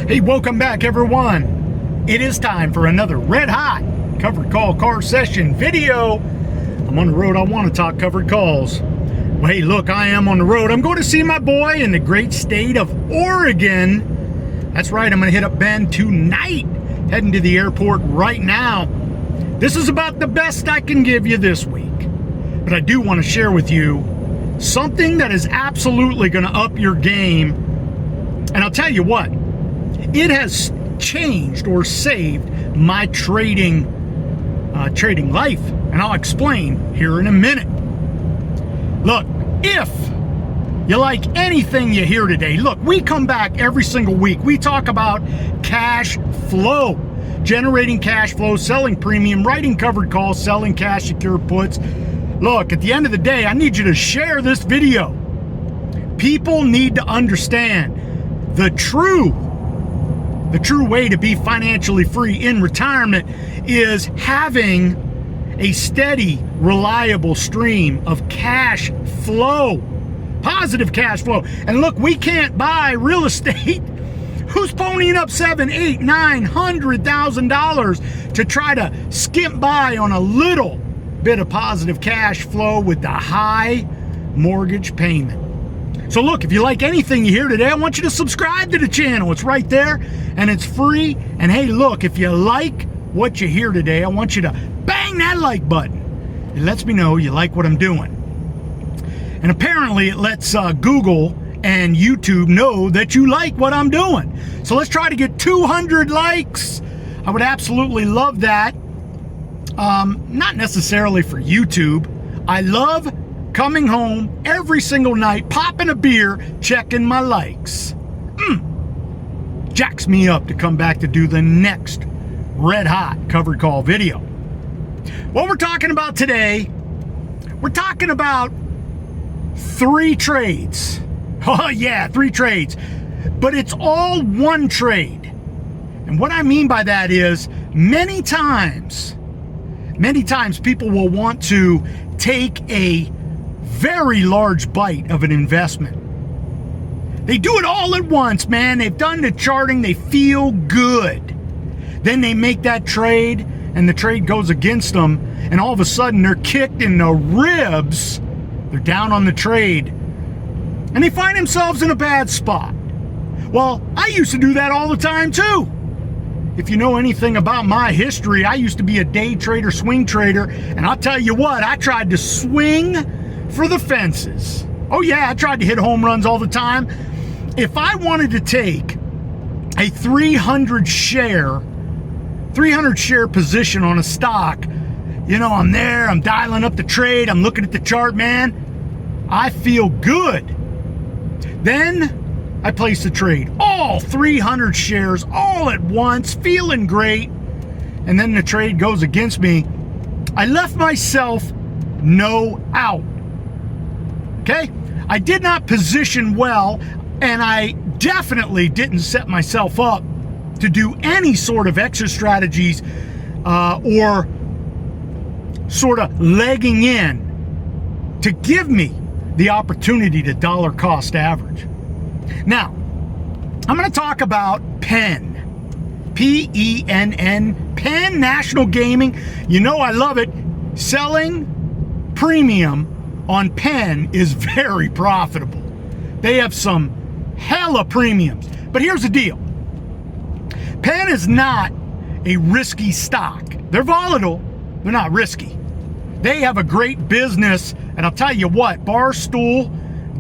Hey, welcome back, everyone. It is time for another red hot covered call car session video. I'm on the road. I want to talk covered calls. Well, hey, look, I am on the road. I'm going to see my boy in the great state of Oregon. That's right. I'm going to hit up Penn tonight. Heading to the airport right now. This is about the best I can give you this week. But I do want to share with you something that is absolutely going to up your game. And I'll tell you what, it has changed or saved my trading life. And I'll explain here in a minute. Look, if you like anything you hear today, look, we come back every single week. We talk about cash flow, generating cash flow, selling premium, writing covered calls, selling cash secure puts. Look, at the end of the day, I need you to share this video. People need to understand the true way to be financially free in retirement is having a steady, reliable stream of cash flow, positive cash flow. And look, we can't buy real estate. Who's ponying up $700,000, $800,000, $900,000 to try to skimp by on a little bit of positive cash flow with the high mortgage payment? So look, if you like anything you hear today, I want you to subscribe to the channel. It's right there and it's free. And hey, look, if you like what you hear today, I want you to bang that like button. It lets me know you like what I'm doing. And apparently it lets Google and YouTube know that you like what I'm doing. So let's try to get 200 likes. I would absolutely love that. Not necessarily for YouTube. I love coming home every single night, popping a beer, checking my likes. Jacks me up to come back to do the next red hot covered call video. What we're talking about today, we're talking about 3 trades. Oh yeah, 3 trades. But it's all one trade. And what I mean by that is many times people will want to take a very large bite of an investment. They do it all at once, man. They've done the charting, they feel good. Then they make that trade and the trade goes against them, and all of a sudden they're kicked in the ribs. They're down on the trade and they find themselves in a bad spot. Well, I used to do that all the time too. If you know anything about my history, I used to be a day trader, swing trader, and I'll tell you what, I tried to swing for the fences. Oh yeah, I tried to hit home runs all the time. If I wanted to take a 300 share position on a stock, you know, I'm there, I'm dialing up the trade, I'm looking at the chart, man, I feel good. Then I place the trade, all 300 shares all at once, feeling great, and then the trade goes against me. I left myself no out. Okay? I did not position well, and I definitely didn't set myself up to do any sort of exit strategies or sort of legging in to give me the opportunity to dollar cost average. Now, I'm going to talk about Penn. P-E-N-N, Penn National Gaming. You know I love it. Selling premium on Penn is very profitable. They have some hella premiums. But here's the deal. Penn is not a risky stock. They're volatile. They're not risky. They have a great business. And I'll tell you what, Barstool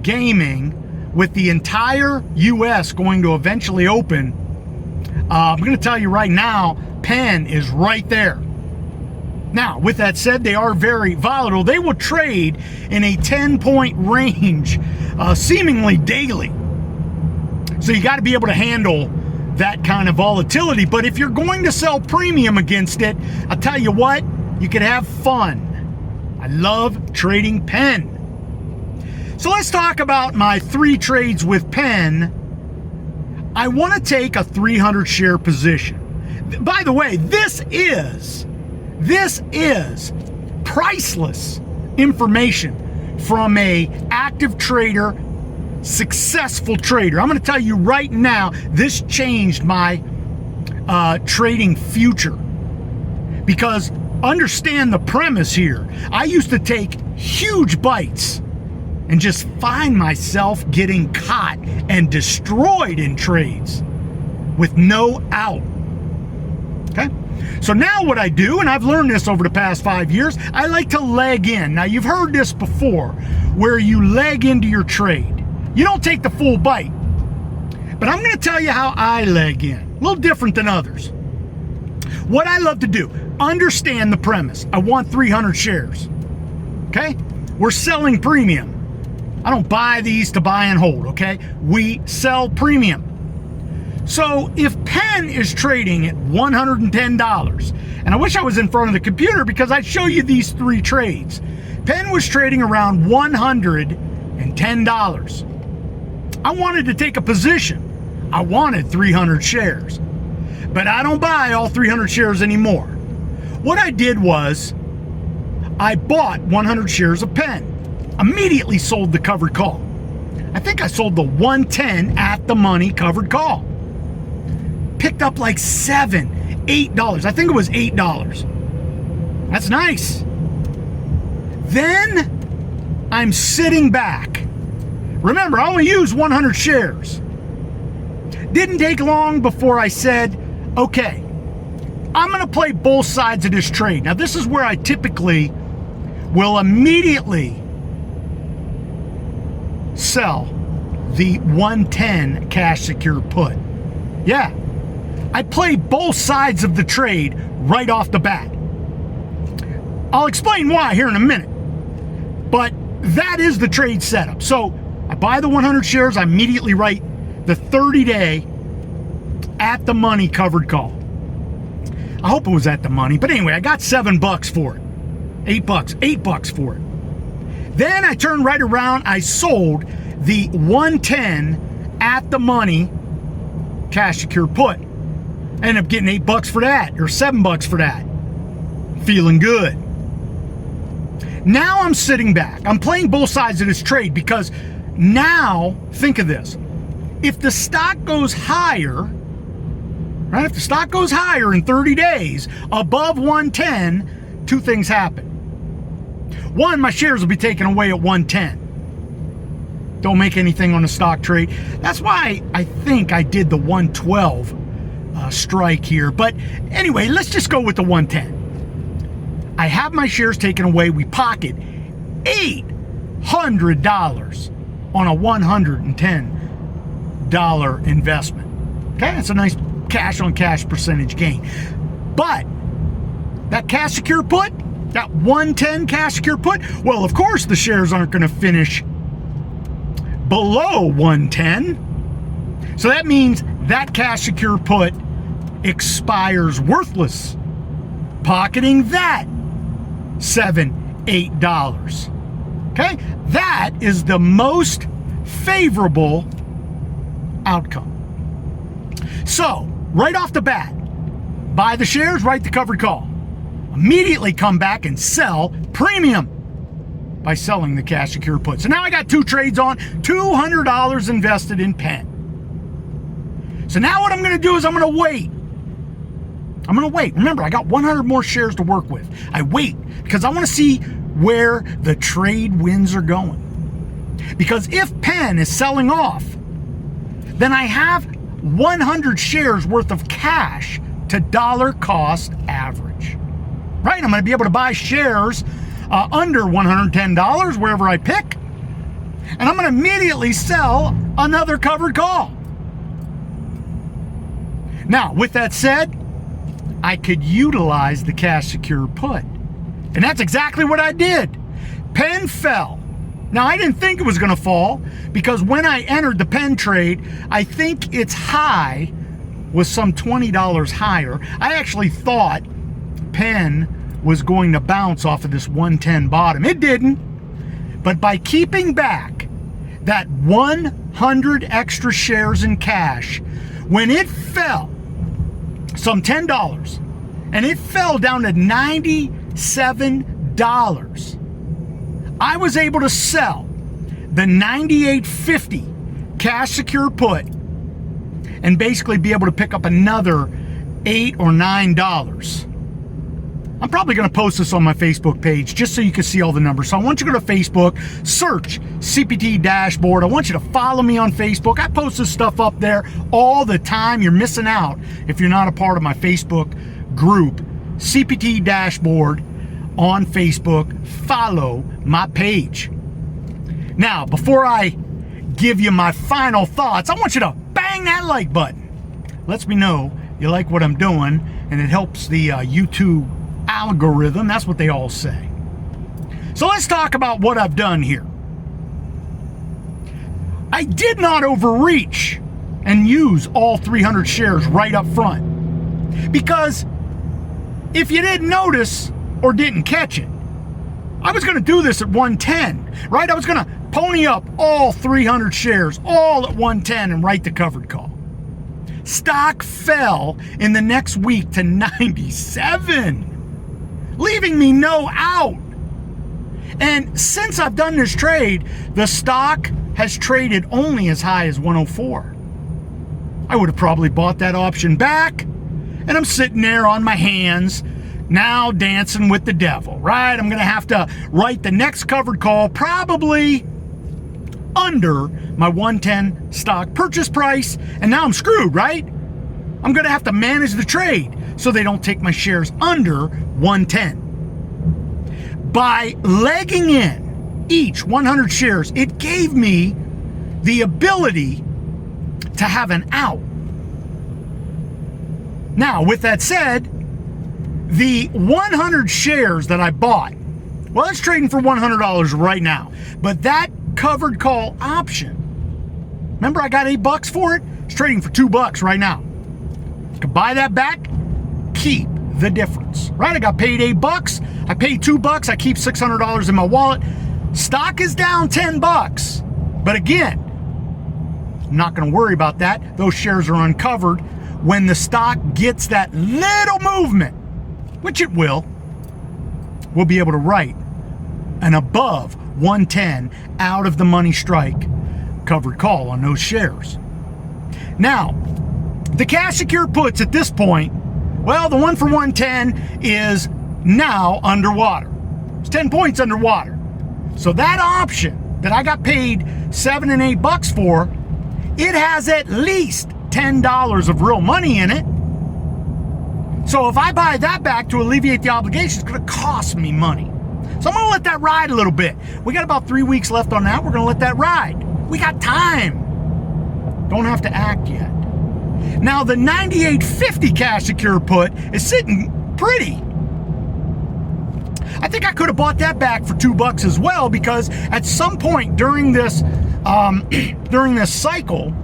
Gaming, with the entire U.S. going to eventually open, I'm going to tell you right now, Penn is right there. Now, with that said, they are very volatile. They will trade in a 10-point range, seemingly daily. So you got to be able to handle that kind of volatility. But if you're going to sell premium against it, I'll tell you what, you can have fun. I love trading Penn. So let's talk about my 3 trades with Penn. I want to take a 300 share position. By the way, this is priceless information from a active trader successful trader. I'm going to tell you right now, this changed my trading future. Because understand the premise here. I used to take huge bites and just find myself getting caught and destroyed in trades with no out. Okay? So now what I do, and I've learned this over the past 5 years, I like to leg in. Now you've heard this before, where you leg into your trade. You don't take the full bite. But I'm going to tell you how I leg in. A little different than others. What I love to do, understand the premise. I want 300 shares. Okay? We're selling premium. I don't buy these to buy and hold, okay? We sell premium. So if Penn is trading at $110, and I wish I was in front of the computer because I'd show you these three trades. Penn was trading around $110. I wanted to take a position. I wanted 300 shares. But I don't buy all 300 shares anymore. What I did was I bought 100 shares of Penn. Immediately sold the covered call. I think I sold the 110 at the money covered call. Picked up like $7, $8. I think it was $8. That's nice. Then I'm sitting back. Remember, I only used 100 shares. Didn't take long before I said, okay, I'm going to play both sides of this trade. Now, this is where I typically will immediately sell the 110 cash secure put. Yeah, I play both sides of the trade right off the bat. I'll explain why here in a minute. But that is the trade setup. So I buy the 100 shares, I immediately write the 30-day at the money covered call. I hope it was at the money, but anyway, I got $7 for it. $8 for it. Then I turned right around, I sold the 110 at the money cash secure put. I ended up getting $8 for that, or $7 for that. Feeling good. Now I'm sitting back. I'm playing both sides of this trade because now, think of this. If the stock goes higher, right? If the stock goes higher in 30 days, above 110, two things happen. One, my shares will be taken away at 110. Don't make anything on the stock trade. That's why I think I did the 112 strike here. But anyway, let's just go with the 110. I have my shares taken away. We pocket $800 on a $110 investment. Okay, that's a nice cash on cash percentage gain. But that cash secure put, that 110 cash secure put, well, of course the shares aren't going to finish below 110. So that means that cash secure put expires worthless, pocketing that $7, $8. Okay, that is the most favorable outcome. So right off the bat, buy the shares, write the covered call. Immediately come back and sell premium by selling the cash secure put. So now I got two trades on, $200 invested in Penn. So now what I'm going to do is I'm going to wait. Remember, I got 100 more shares to work with. I wait because I want to see where the trade winds are going. Because if Penn is selling off, then I have 100 shares worth of cash to dollar cost average. Right? I'm going to be able to buy shares under $110 wherever I pick. And I'm going to immediately sell another covered call. Now, with that said, I could utilize the cash secure put. And that's exactly what I did. Penn fell. Now, I didn't think it was going to fall because when I entered the Penn trade, I think its high was some $20 higher. I actually thought Penn was going to bounce off of this 110 bottom. It didn't. But by keeping back that 100 extra shares in cash, when it fell some $10 and it fell down to $97, I was able to sell the 98.50 cash secure put and basically be able to pick up another $8 or $9. I'm probably going to post this on my Facebook page just so you can see all the numbers. So I want you to go to Facebook, search CPT Dashboard. I want you to follow me on Facebook. I post this stuff up there all the time. You're missing out if you're not a part of my Facebook group, CPT Dashboard on Facebook. Follow my page. Now, before I give you my final thoughts, I want you to bang that like button. Lets me know you like what I'm doing, and it helps the YouTube algorithm. That's what they all say. So let's talk about what I've done here. I did not overreach and use all 300 shares right up front, because if you didn't notice or didn't catch it, I was going to do this at 110, right? I was going to pony up all 300 shares all at 110 and write the covered call. Stock fell in the next week to 97, leaving me no out. And since I've done this trade, the stock has traded only as high as 104. I would have probably bought that option back, and I'm sitting there on my hands, now dancing with the devil, right? I'm going to have to write the next covered call probably under my 110 stock purchase price, and now I'm screwed, right? I'm going to have to manage the trade so they don't take my shares under 110. By legging in each 100 shares, it gave me the ability to have an out. Now, with that said, the 100 shares that I bought, well, it's trading for $100 right now. But that covered call option, remember I got $8 for it? It's trading for $2 right now. You can buy that back, keep the difference, right? I got paid $8. I paid $2. I keep $600 in my wallet. Stock is down $10. But again, I'm not going to worry about that. Those shares are uncovered. When the stock gets that little movement, which it will, we'll be able to write an above 110 out of the money strike covered call on those shares. Now, the cash secure puts at this point, well, the one for 110 is now underwater. It's 10 points underwater. So that option that I got paid $7 and $8 for, it has at least $10 of real money in it. So if I buy that back to alleviate the obligation, it's going to cost me money. So I'm going to let that ride a little bit. We got about 3 weeks left on that. We're going to let that ride. We got time. Don't have to act yet. Now the 98.50 cash secure put is sitting pretty. I think I could have bought that back for $2 as well, because at some point during this cycle,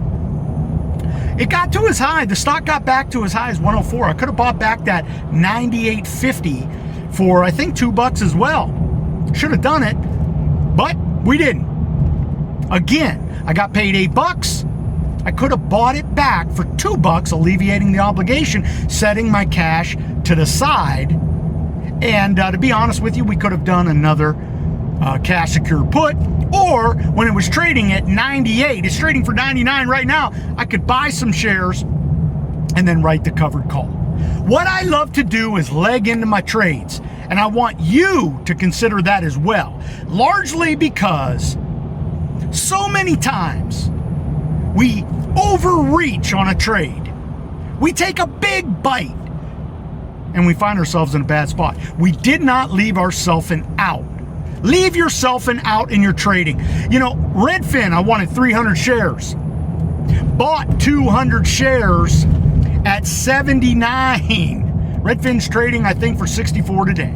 it got to as high. The stock got back to as high as 104. I could have bought back that 98.50 for I think $2 as well. Should have done it, but we didn't. Again, I got paid $8. I could have bought it back for $2, alleviating the obligation, setting my cash to the side. And to be honest with you, we could have done another cash secure put, or when it was trading at 98, it's trading for 99 right now, I could buy some shares and then write the covered call. What I love to do is leg into my trades, and I want you to consider that as well, largely because so many times we overreach on a trade. We take a big bite and we find ourselves in a bad spot. We did not leave ourselves an out. Leave yourself an out in your trading. You know, Redfin, I wanted 300 shares. Bought 200 shares at 79. Redfin's trading, I think, for 64 today.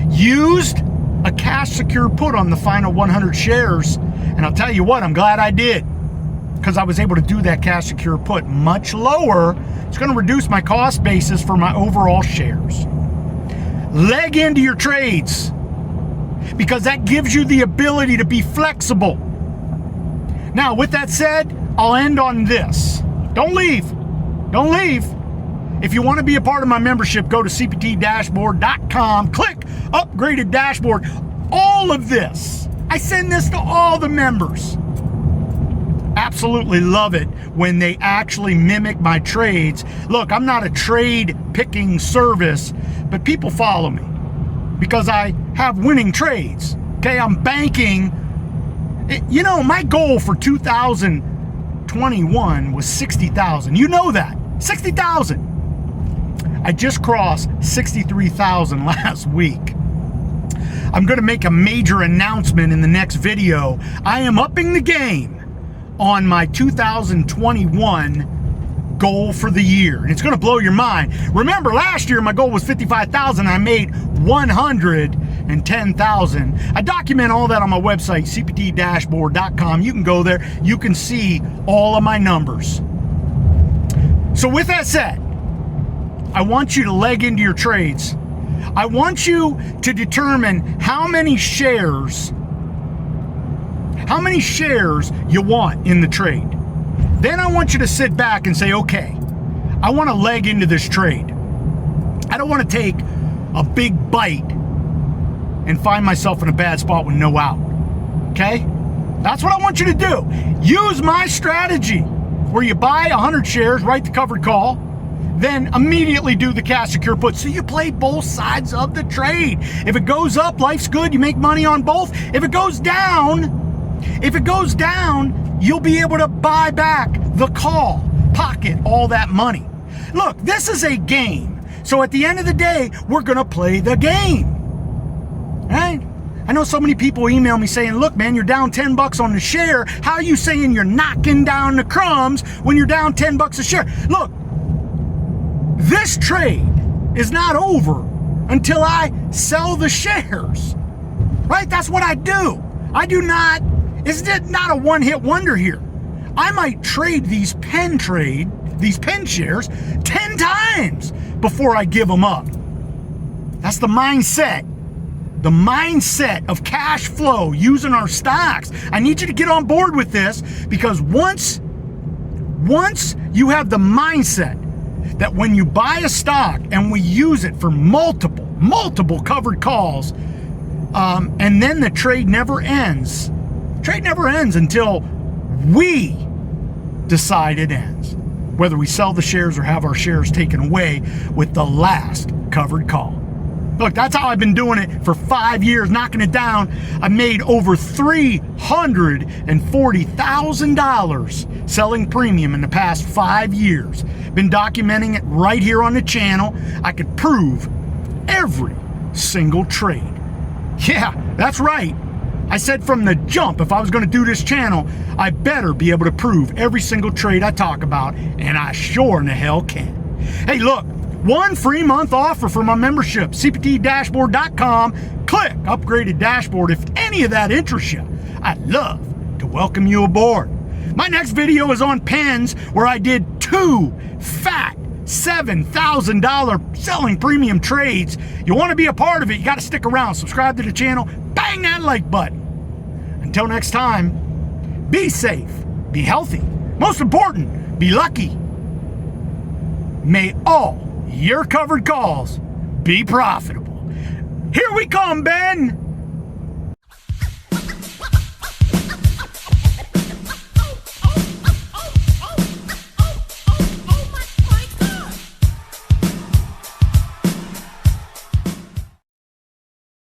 Used a cash secure put on the final 100 shares. And I'll tell you what, I'm glad I did, because I was able to do that cash secure put much lower. It's going to reduce my cost basis for my overall shares. Leg into your trades, because that gives you the ability to be flexible. Now, with that said, I'll end on this. Don't leave. Don't leave. If you want to be a part of my membership, go to cptdashboard.com, click Upgraded Dashboard. All of this I send this to all the members. Absolutely love it when they actually mimic my trades. Look, I'm not a trade picking service, but people follow me because I have winning trades. Okay, I'm banking. You know, my goal for 2021 was 60,000. You know that. 60,000. I just crossed 63,000 last week. I'm going to make a major announcement in the next video. I am upping the game on my 2021 goal for the year. And it's going to blow your mind. Remember, last year my goal was 55,000. I made 110,000. I document all that on my website, cptdashboard.com. You can go there. You can see all of my numbers. So with that said, I want you to leg into your trades. I want you to determine how many shares you want in the trade. Then I want you to sit back and say, okay, I want to leg into this trade. I don't want to take a big bite and find myself in a bad spot with no out. Okay? That's what I want you to do. Use my strategy where you buy 100 shares, write the covered call, then immediately do the cash secure put. So you play both sides of the trade. If it goes up, life's good. You make money on both. If it goes down, you'll be able to buy back the call, pocket all that money. Look, this is a game. So at the end of the day, we're going to play the game. Right? I know so many people email me saying, look, man, you're down $10 on the share. How are you saying you're knocking down the crumbs when you're down $10 a share? Look, this trade is not over until I sell the shares, right? That's what I do. It's not a one-hit wonder here. I might trade these Penn shares 10 times before I give them up. That's the mindset. The mindset of cash flow using our stocks. I need you to get on board with this because once you have the mindset that when you buy a stock and we use it for multiple covered calls, and then the trade never ends. Trade never ends until we decide it ends. Whether we sell the shares or have our shares taken away with the last covered call. Look, that's how I've been doing it for 5 years, knocking it down. I made over $340,000 selling premium in the past 5 years. Been documenting it right here on the channel. I could prove every single trade. Yeah, that's right. I said from the jump, if I was going to do this channel, I better be able to prove every single trade I talk about, and I sure in the hell can. Hey, look, 1 free month offer for my membership, cptdashboard.com. Click Upgraded Dashboard if any of that interests you. I'd love to welcome you aboard. My next video is on Penns, where I did 2 fat $7,000 selling premium trades. You want to be a part of it, you got to stick around. Subscribe to the channel, bang that like button. Until next time, be safe, be healthy. Most important, be lucky. May all your covered calls be profitable. Here we come, Ben.